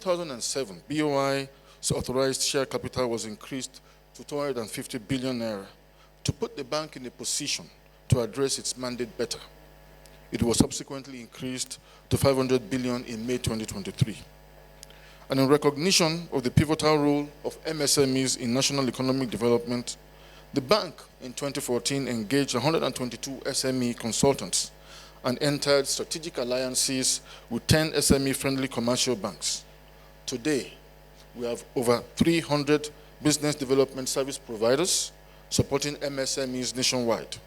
2007, BOI's authorized share capital was increased to 250 billion naira to put the bank in a position to address its mandate better. It was subsequently increased to 500 billion in May 2023. And in recognition of the pivotal role of MSMEs in national economic development, the bank in 2014 engaged 122 SME consultants and entered strategic alliances with 10 SME-friendly commercial banks. Today, we have over 300 business development service providers supporting MSMEs nationwide.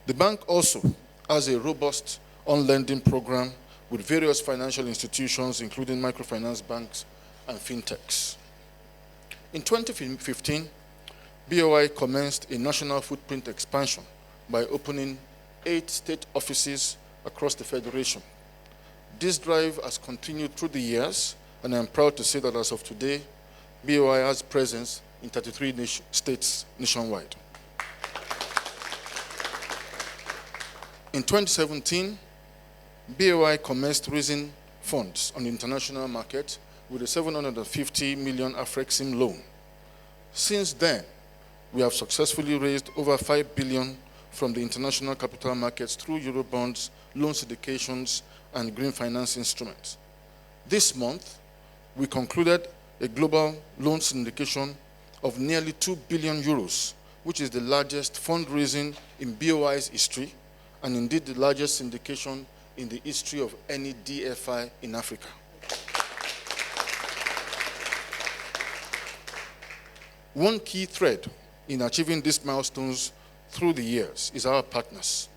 The bank also has a robust on-lending program with various financial institutions, including microfinance banks and fintechs. In 2015, BOI commenced a national footprint expansion by opening 8 state offices across the Federation. This drive has continued through the years, and I'm proud to say that as of today, BOI has presence in 33 states nationwide. In 2017, BOI commenced raising funds on the international market with a 750 million Afrexim loan. Since then, we have successfully raised over 5 billion from the international capital markets through Eurobonds, loan syndications, and green finance instruments. This month, we concluded a global loan syndication of nearly 2 billion euros, which is the largest fundraising in BOI's history, and indeed the largest syndication in the history of any DFI in Africa. One key thread in achieving these milestones through the years is our partners.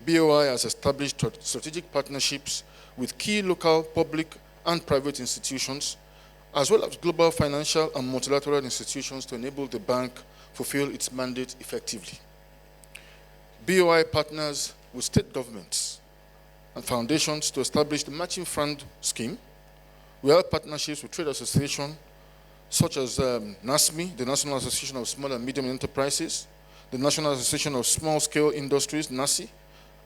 BOI has established strategic partnerships with key local public and private institutions, as well as global financial and multilateral institutions to enable the bank fulfill its mandate effectively. BOI partners with state governments and foundations to establish the matching fund scheme. We have partnerships with trade associations such as NASME, the National Association of Small and Medium Enterprises, the National Association of Small-Scale Industries, NASI,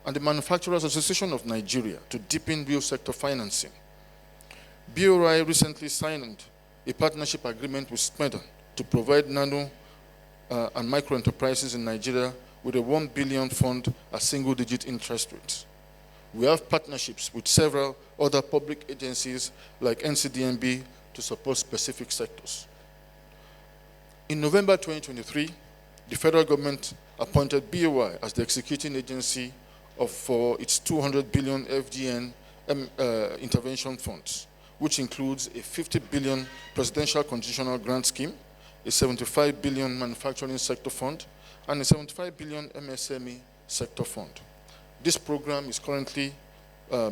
and the Manufacturers Association of Nigeria to deepen real sector financing. BOI recently signed a partnership agreement with SMEDA to provide nano and micro enterprises in Nigeria with a 1 billion fund at single-digit interest rates. We have partnerships with several other public agencies like NCDMB to support specific sectors. In November 2023, the federal government appointed BOI as the executing agency for its 200 billion FGN intervention funds, which includes a 50 billion presidential conditional grant scheme, a 75 billion manufacturing sector fund, and a 75 billion MSME sector fund. This program is currently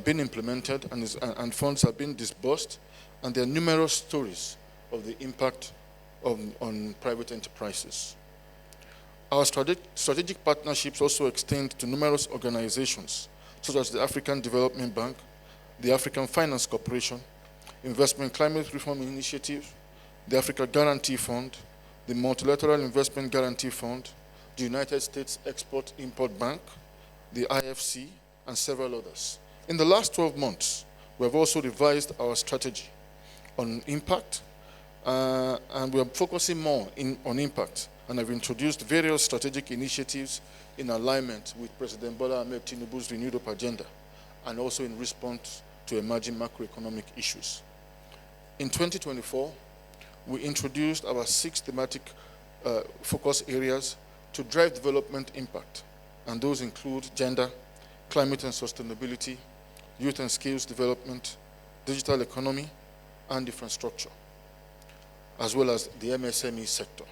being implemented and funds have been disbursed, and there are numerous stories of the impact on private enterprises. Our strategic partnerships also extend to numerous organizations, such as the African Development Bank, the African Finance Corporation, Investment Climate Reform Initiative, the Africa Guarantee Fund, the Multilateral Investment Guarantee Fund, the United States Export-Import Bank, the IFC, and several others. In the last 12 months, we have also revised our strategy on impact, and we are focusing more on impact, and have introduced various strategic initiatives in alignment with President Bola Ahmed Tinubu's renewed up agenda, and also in response to emerging macroeconomic issues. In 2024, we introduced our 6 thematic focus areas to drive development impact, and those include gender, climate and sustainability, youth and skills development, digital economy, and infrastructure, as well as the MSME sector.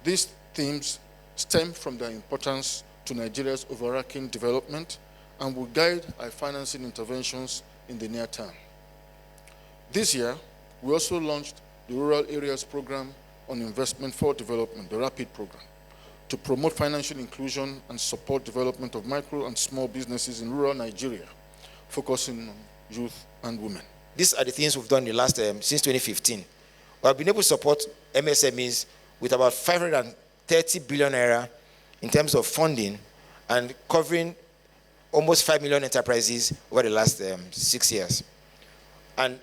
These themes stem from their importance to Nigeria's overarching development and will guide our financing interventions in the near term. This year, we also launched the Rural Areas Program on Investment for Development, the RAPID program, to promote financial inclusion and support development of micro and small businesses in rural Nigeria, focusing on youth and women. These are the things we've done in the last, since 2015. We have been able to support MSMEs with about 530 billion naira in terms of funding and covering almost 5 million enterprises over the last 6 years. And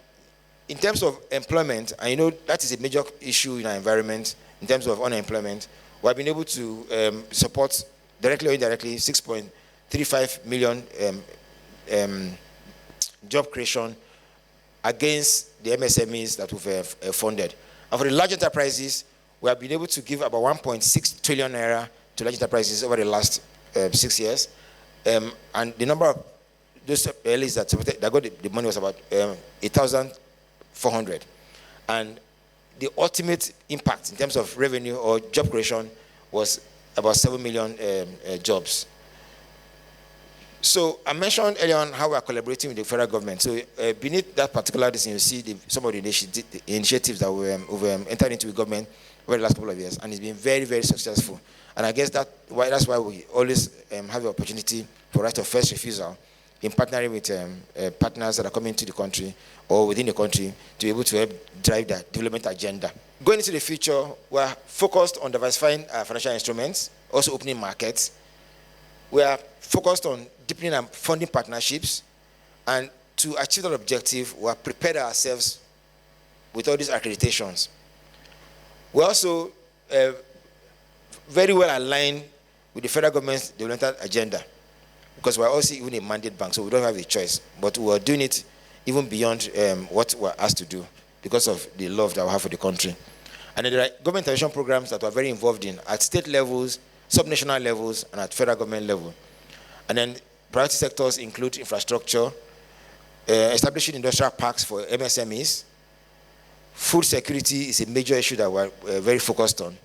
in terms of employment, and you know that is a major issue in our environment in terms of unemployment, we have been able to support directly or indirectly 6.35 million job creation against the MSMEs that we've funded. And for the large enterprises, we have been able to give about 1.6 trillion naira to large enterprises over the last 6 years. And the number of those LAs that got the money was about 8,400. And the ultimate impact in terms of revenue or job creation was about 7 million jobs. So I mentioned earlier on how we are collaborating with the federal government. So beneath that particular thing, you see some of the initiatives that we've entered into with government over the last couple of years, and it's been very, very successful. And I guess that's why we always have the opportunity for right of first refusal in partnering with partners that are coming to the country or within the country to be able to help drive that development agenda. Going into the future, we're focused on diversifying financial instruments, also opening markets. We are focused on deepening our funding partnerships, and to achieve that objective, we have prepared ourselves with all these accreditations. We're also very well aligned with the federal government's development agenda, because we're also even a mandate bank, so we don't have a choice. But we're doing it even beyond what we're asked to do because of the love that we have for the country. And then there are government intervention programs that we're very involved in at state levels, subnational levels, and at federal government level. And then priority sectors include infrastructure, establishing industrial parks for MSMEs. Food security is a major issue that we're very focused on.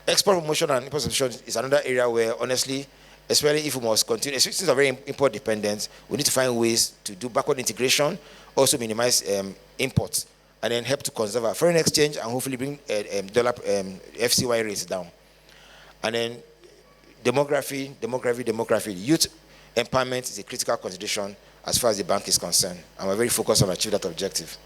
Export promotion and import substitution is another area where, honestly, especially if we must continue, since we're very import dependent, we need to find ways to do backward integration, also minimize imports, and then help to conserve our foreign exchange and hopefully bring dollar FCY rates down. And then demography. Youth empowerment is a critical consideration as far as the bank is concerned, and we're very focused on achieving that objective.